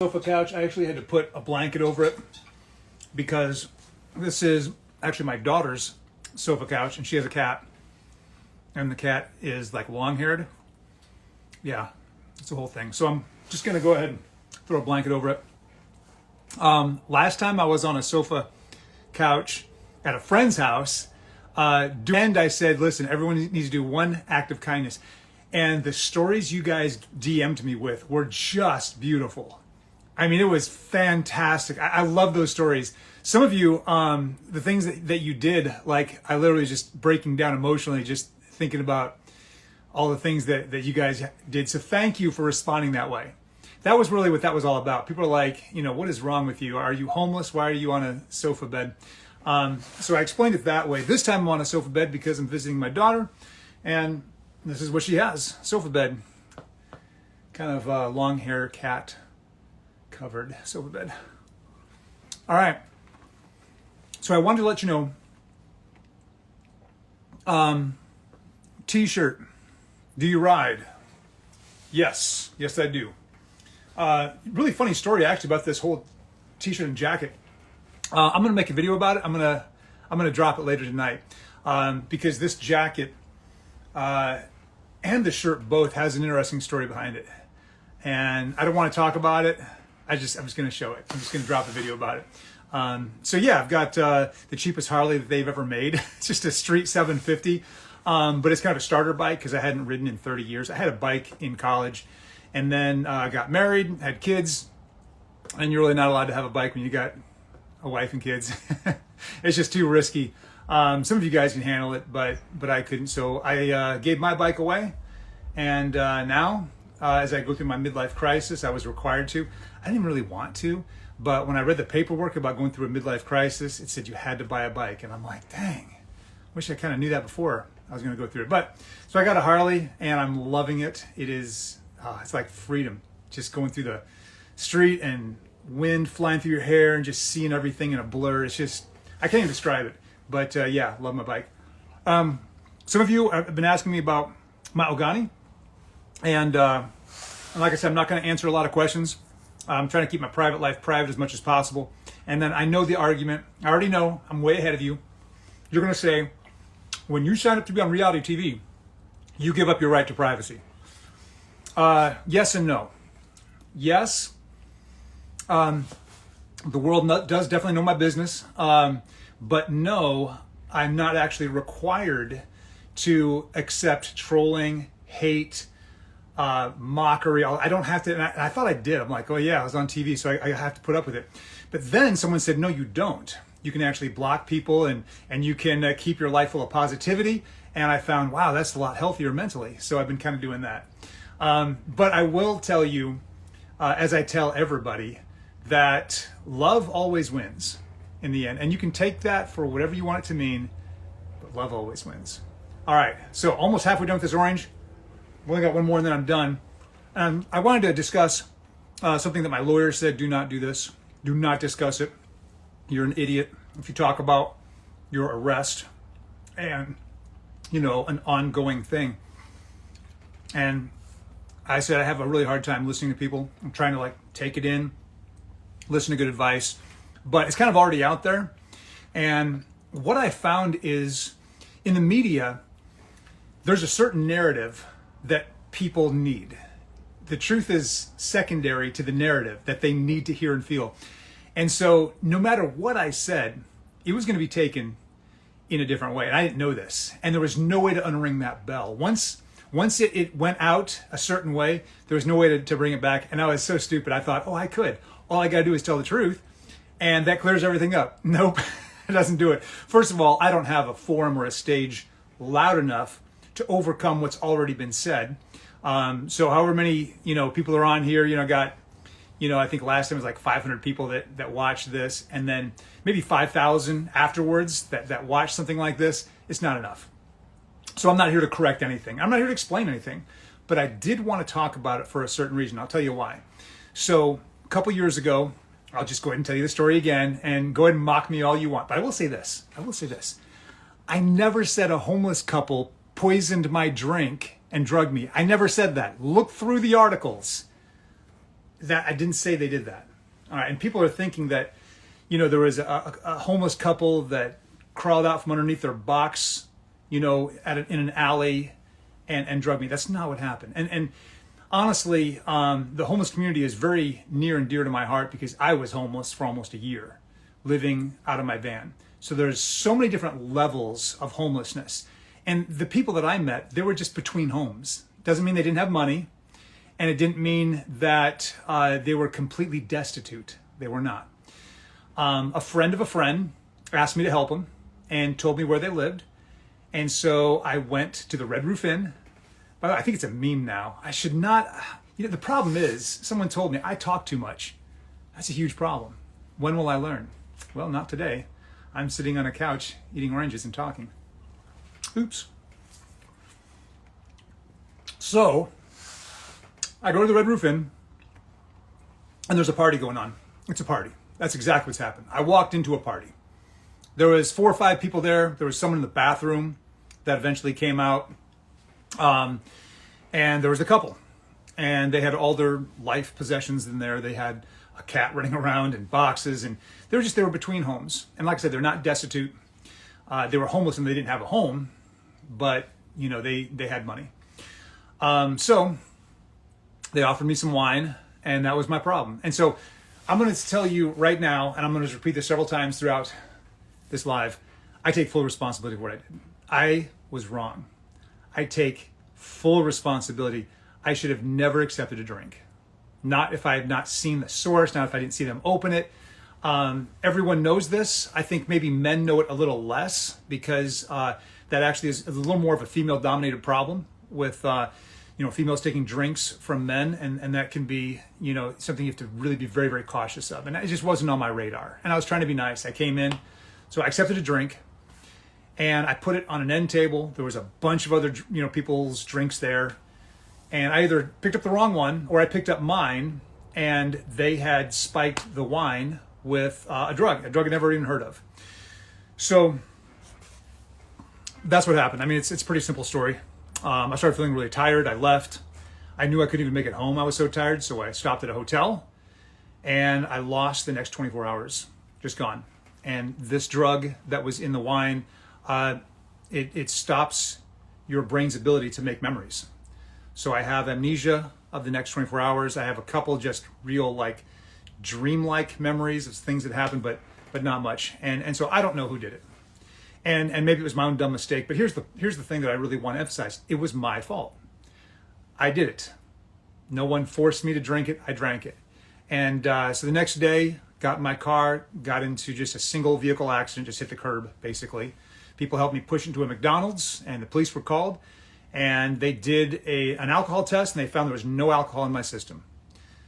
Sofa couch. I actually had to put a blanket over it because this is actually my daughter's sofa couch, and she has a cat, and the cat is like long-haired. Yeah, it's a whole thing. So I'm just gonna go ahead and throw a blanket over it. Last time I was on a sofa couch at a friend's house, and I said, listen, everyone needs to do one act of kindness. And the stories you guys DM'd me with were just beautiful. I mean, it was fantastic. I love those stories. Some of you, the things that you did, like I literally just breaking down emotionally, just thinking about all the things that you guys did. So thank you for responding that way. That was really what that was all about. People are like, what is wrong with you? Are you homeless? Why are you on a sofa bed? So I explained it that way. This time I'm on a sofa bed because I'm visiting my daughter, and this is what she has, sofa bed. Kind of long hair cat covered sofa bed. All right. So I wanted to let you know, t-shirt, do you ride? Yes, I do. Really funny story actually about this whole t-shirt and jacket. I'm gonna make a video about it. I'm gonna drop it later tonight because this jacket and the shirt both has an interesting story behind it, and I don't want to talk about it. I'm just gonna show it. I'm just gonna drop a video about it. So yeah, I've got the cheapest Harley that they've ever made. It's just a street 750, but it's kind of a starter bike because I hadn't ridden in 30 years. I had a bike in college, and then got married, had kids, and you're really not allowed to have a bike when you got a wife and kids. It's just too risky. Some of you guys can handle it, but I couldn't. So I gave my bike away, and now as I go through my midlife crisis, I was required to. I didn't really want to, but when I read the paperwork about going through a midlife crisis, it said you had to buy a bike, and I'm like, dang, wish I kind of knew that before I was going to go through it. But so I got a Harley, and I'm loving it. It is, it's like freedom, just going through the street and wind flying through your hair and just seeing everything in a blur. It's just, I can't even describe it. But yeah, love my bike. Some of you have been asking me about my Ogani, and like I said, I'm not going to answer a lot of questions. I'm trying to keep my private life private as much as possible. And then I know the argument. I already know. I'm way ahead of you. You're going to say, when you sign up to be on reality TV, you give up your right to privacy. Yes and no. Yes. The world does definitely know my business. But no, I'm not actually required to accept trolling, hate, mockery. I don't have to, and I thought I did. I'm like, oh yeah, I was on TV, so I have to put up with it. But then someone said, no, you don't. You can actually block people, and you can keep your life full of positivity. And I found, wow, that's a lot healthier mentally. So I've been kind of doing that. But I will tell you, as I tell everybody, that love always wins in the end. And you can take that for whatever you want it to mean, but love always wins. All right, so almost halfway done with this orange. I've only got one more and then I'm done. I wanted to discuss something that my lawyer said, do not do this. Do not discuss it. You're an idiot if you talk about your arrest and, an ongoing thing. And I said I have a really hard time listening to people. I'm trying to take it in, listen to good advice, but it's kind of already out there. And what I found is in the media, there's a certain narrative that people need. The truth is secondary to the narrative that they need to hear and feel. And so no matter what I said, it was going to be taken in a different way. And I didn't know this. And there was no way to unring that bell. Once it went out a certain way, there was no way to bring it back. And I was so stupid. I thought, I could. All I got to do is tell the truth, and that clears everything up. Nope, it doesn't do it. First of all, I don't have a forum or a stage loud enough to overcome what's already been said. So however many, people are on here, got, I think last time it was like 500 people that watched this, and then maybe 5,000 afterwards that watched something like this. It's not enough. So I'm not here to correct anything. I'm not here to explain anything, but I did want to talk about it for a certain reason. I'll tell you why. So a couple years ago, I'll just go ahead and tell you the story again, and go ahead and mock me all you want. But I will say this. I never said a homeless couple poisoned my drink and drugged me. I never said that. Look through the articles. that I didn't say they did that. All right, and people are thinking that, there was a homeless couple that crawled out from underneath their box, in an alley, and drugged me. That's not what happened. And honestly, the homeless community is very near and dear to my heart because I was homeless for almost a year, living out of my van. So there's so many different levels of homelessness. And the people that I met, they were just between homes. Doesn't mean they didn't have money, and it didn't mean that they were completely destitute. They were not. A friend of a friend asked me to help them and told me where they lived. And so I went to the Red Roof Inn. By the way, I think it's a meme now. I should not, the problem is, someone told me I talk too much. That's a huge problem. When will I learn? Well, not today. I'm sitting on a couch eating oranges and talking. Oops. So, I go to the Red Roof Inn, and there's a party going on. It's a party. That's exactly what's happened. I walked into a party. There was 4 or 5 people there. There was someone in the bathroom that eventually came out. And there was a couple. And they had all their life possessions in there. They had a cat running around and boxes. And they were between homes. And like I said, they're not destitute. They were homeless and they didn't have a home. But, they had money. So they offered me some wine. And that was my problem. And so I'm going to tell you right now, and I'm going to repeat this several times throughout this live, I take full responsibility for what I did. I was wrong. I take full responsibility. I should have never accepted a drink. Not if I had not seen the source, not if I didn't see them open it. Everyone knows this. I think maybe men know it a little less because that actually is a little more of a female-dominated problem with females taking drinks from men, and that can be, something you have to really be very, very cautious of. And it just wasn't on my radar. And I was trying to be nice. I came in, so I accepted a drink, and I put it on an end table. There was a bunch of other, people's drinks there. And I either picked up the wrong one, or I picked up mine, and they had spiked the wine with a drug I'd never even heard of. So that's what happened. I mean, it's a pretty simple story. I started feeling really tired. I left. I knew I couldn't even make it home. I was so tired. So I stopped at a hotel and I lost the next 24 hours, just gone. And this drug that was in the wine, it stops your brain's ability to make memories. So I have amnesia of the next 24 hours. I have a couple just real dreamlike memories of things that happened, but not much. And so I don't know who did it. And maybe it was my own dumb mistake, but here's the thing that I really want to emphasize. It was my fault. I did it. No one forced me to drink it. I drank it. And so the next day, got in my car, got into just a single vehicle accident, just hit the curb, basically. People helped me push into a McDonald's, and the police were called. And they did an alcohol test, and they found there was no alcohol in my system.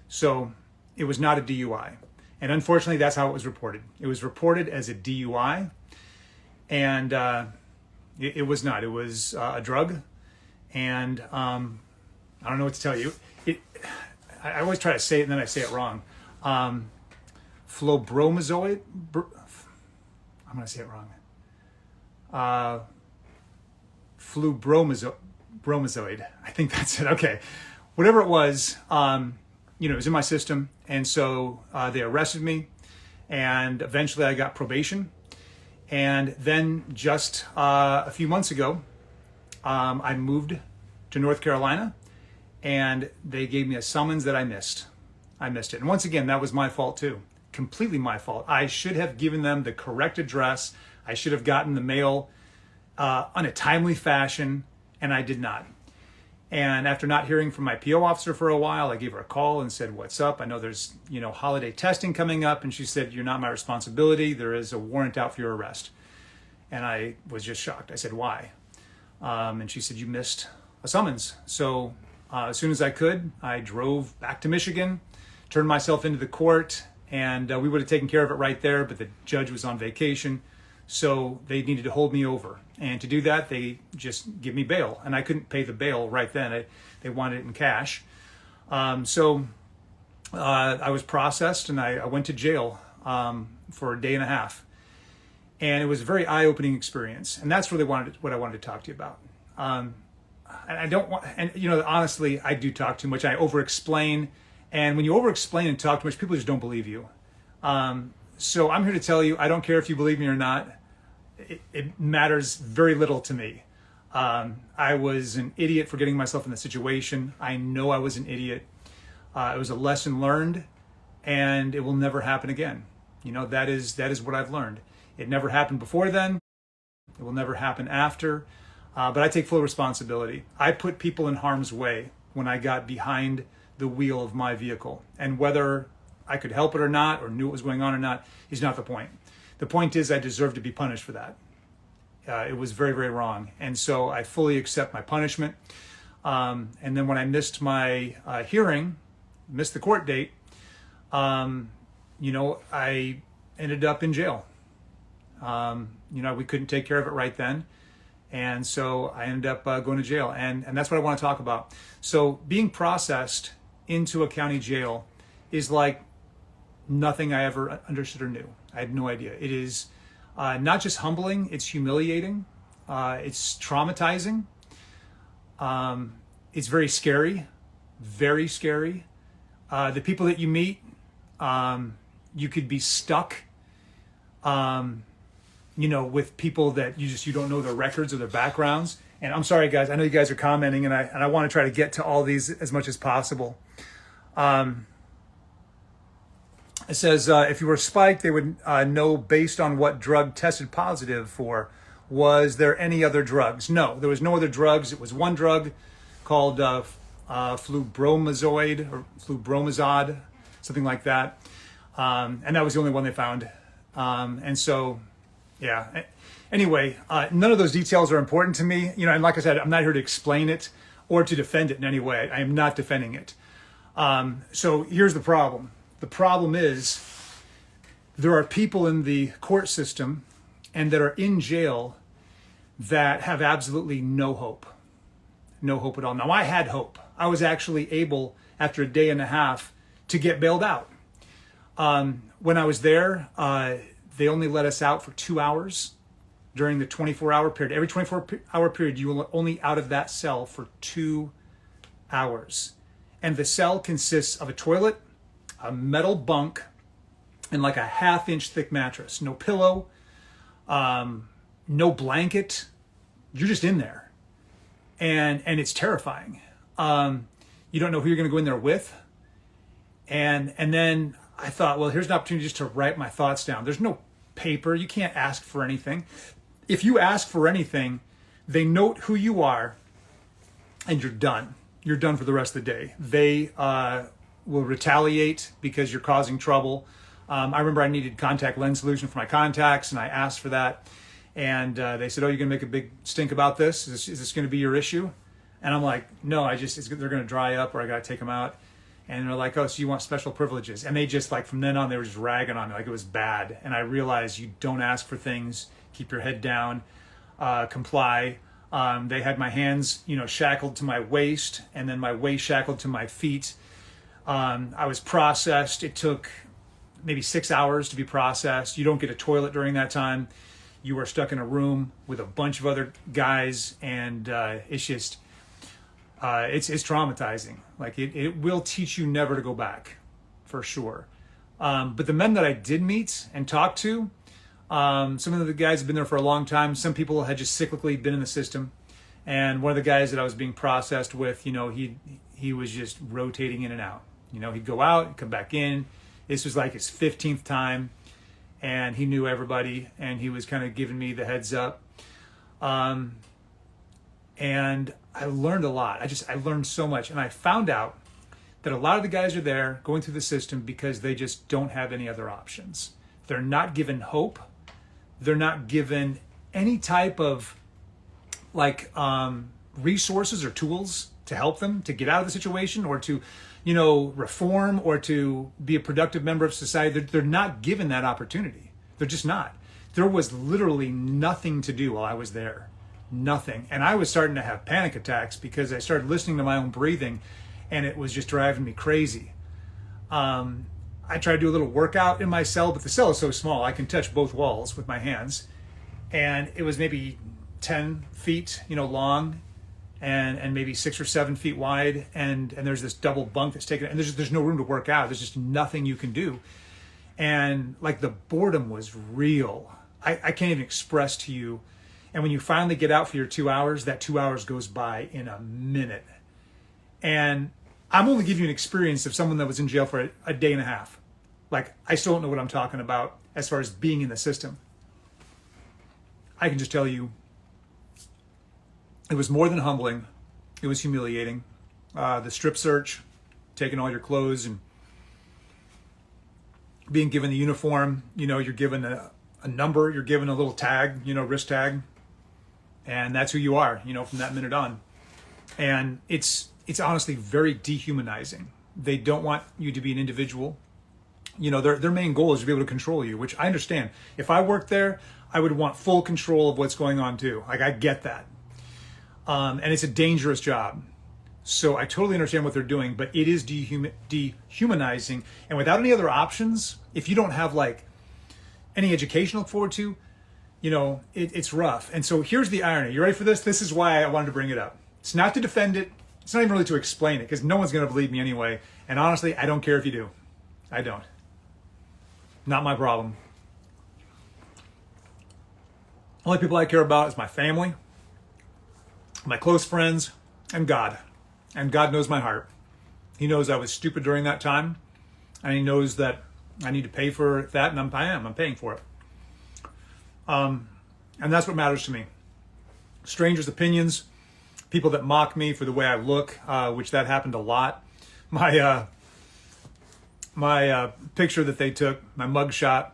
So it was not a DUI. And unfortunately, that's how it was reported. It was reported as a DUI. And it was not. It was a drug, and I don't know what to tell you. I always try to say it, and then I say it wrong. Flobromazoid. I'm going to say it wrong. Flubromazoid. I think that's it. Okay, whatever it was, it was in my system, and so they arrested me, and eventually I got probation. And then just a few months ago, I moved to North Carolina, and they gave me a summons that I missed. I missed it. And once again, that was my fault too. Completely my fault. I should have given them the correct address. I should have gotten the mail on a timely fashion, and I did not. And after not hearing from my PO officer for a while, I gave her a call and said, "What's up? I know there's, holiday testing coming up." And she said, "You're not my responsibility. There is a warrant out for your arrest." And I was just shocked. I said, "Why?" And she said, "You missed a summons." So as soon as I could, I drove back to Michigan, turned myself into the court, and we would have taken care of it right there, but the judge was on vacation. So they needed to hold me over. And to do that, they just give me bail. And I couldn't pay the bail right then. They wanted it in cash. So I was processed, and I went to jail for a day and a half. And it was a very eye-opening experience. And that's really what I wanted to talk to you about. And I don't want, honestly, I do talk too much. I over-explain, And when you over-explain and talk too much, people just don't believe you. So I'm here to tell you, I don't care if you believe me or not. It matters very little to me. I was an idiot for getting myself in the situation. I know I was an idiot. It was a lesson learned, and it will never happen again. You know, that is what I've learned. It never happened before then. It will never happen after. But I take full responsibility. I put people in harm's way when I got behind the wheel of my vehicle. And whether I could help it or not, or knew what was going on or not, is not the point. The point is I deserve to be punished for that. It was very, very wrong. And so I fully accept my punishment. And then when I missed my hearing, missed the court date, you know, I ended up in jail. You know, we couldn't take care of it right then. And so I ended up going to jail. And that's what I want to talk about. So being processed into a county jail is like nothing I ever understood or knew. I had no idea. It is not just humbling, it's humiliating. It's traumatizing. It's very scary, very scary. The people that you meet, you could be stuck, you know, with people that you don't know their records or their backgrounds. And I'm sorry, guys, I know you guys are commenting, and I want to try to get to all these as much as possible. It says, if you were spiked, they would know based on what drug tested positive for. Was there any other drugs? No, there was no other drugs. It was one drug called flubromazoid or flubromazod, something like that. And that was the only one they found. And so, yeah. Anyway, none of those details are important to me. You know, and like I said, I'm not here to explain it or to defend it in any way. I am not defending it. So here's the problem. The problem is there are people in the court system and that are in jail that have absolutely no hope. No hope at all. Now, I had hope. I was actually able, after a day and a half, to get bailed out. When I was there, they only let us out for 2 hours during the 24-hour period. Every 24-hour period, you were only out of that cell for 2 hours. And the cell consists of a toilet, a metal bunk, and like a half-inch thick mattress. No pillow, no blanket. You're just in there. And it's terrifying. You don't know who you're going to go in there with. And then I thought, well, here's an opportunity just to write my thoughts down. There's no paper. You can't ask for anything. If you ask for anything, they note who you are, and you're done. You're done for the rest of the day. They will retaliate because you're causing trouble. I remember I needed contact lens solution for my contacts, and I asked for that. And they said, oh, you're going to make a big stink about this? Is this going to be your issue? And I'm like, no, they're going to dry up, or I got to take them out. And they're like, oh, so you want special privileges? And they just, like, from then on, they were just ragging on me like it was bad. And I realized you don't ask for things. Keep your head down. Comply. They had my hands, you know, shackled to my waist, and then my waist shackled to my feet. I was processed. It took maybe 6 hours to be processed. You don't get a toilet during that time. You are stuck in a room with a bunch of other guys, and it's just, it's traumatizing. Like, it will teach you never to go back, for sure. But the men that I did meet and talk to, some of the guys have been there for a long time. Some people had just cyclically been in the system. And one of the guys that I was being processed with, you know, he was just rotating in and out. You know, he'd go out, come back in. This was like his 15th time, and he knew everybody, and he was kind of giving me the heads up. And I learned a lot. I learned so much. And I found out that a lot of the guys are there going through the system because they just don't have any other options. They're not given hope. They're not given any type of resources or tools to help them to get out of the situation, or to, you know, reform, or to be a productive member of society. They're not given that opportunity. They're just not. There was literally nothing to do while I was there. Nothing. And I was starting to have panic attacks because I started listening to my own breathing, and it was just driving me crazy. I tried to do a little workout in my cell, but the cell is so small, I can touch both walls with my hands. And it was maybe 10 feet, you know, long. and maybe 6 or 7 feet wide, and there's this double bunk that's taken, and there's no room to work out. There's just nothing you can do. And like the boredom was real. I can't even express to you. And when you finally get out for your 2 hours, that 2 hours goes by in a minute. And I'm only giving you an experience of someone that was in jail for a day and a half. Like, I still don't know what I'm talking about as far as being in the system. I can just tell you, it was more than humbling. It was humiliating. The strip search, taking all your clothes and being given the uniform, you're given a number, you're given a little tag, wrist tag, and that's who you are, from that minute on. And it's honestly very dehumanizing. They don't want you to be an individual. Their main goal is to be able to control you, which I understand. If I worked there, I would want full control of what's going on too. Like, I get that. And it's a dangerous job. So I totally understand what they're doing, but it is dehumanizing. And without any other options, if you don't have like any education to look forward to, it's rough. And so here's the irony. You ready for this? This is why I wanted to bring it up. It's not to defend it. It's not even really to explain it, because no one's going to believe me anyway. And honestly, I don't care if you do. I don't. Not my problem. Only people I care about is my family, my close friends, and God. And God knows my heart. He knows I was stupid during that time, and he knows that I need to pay for that, and I'm paying for it. And that's what matters to me. Strangers' opinions, people that mock me for the way I look, which that happened a lot. My picture that they took, my mugshot,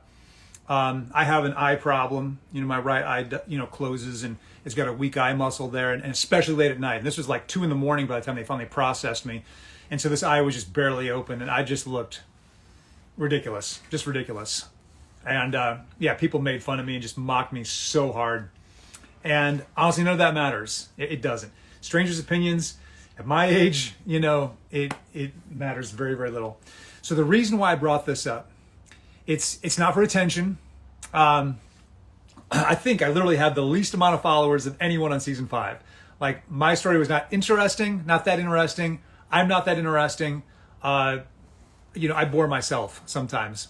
I have an eye problem. My right eye, closes, and it's got a weak eye muscle there, and especially late at night. And this was like 2 a.m. by the time they finally processed me. And so this eye was just barely open, and I just looked ridiculous, just ridiculous. And people made fun of me and just mocked me so hard. And honestly, none of that matters. It doesn't. Strangers' opinions, at my age, it matters very, very little. So the reason why I brought this up, it's not for attention. I think I literally had the least amount of followers of anyone on season 5. Like, my story was not that interesting. I'm not that interesting. I bore myself sometimes.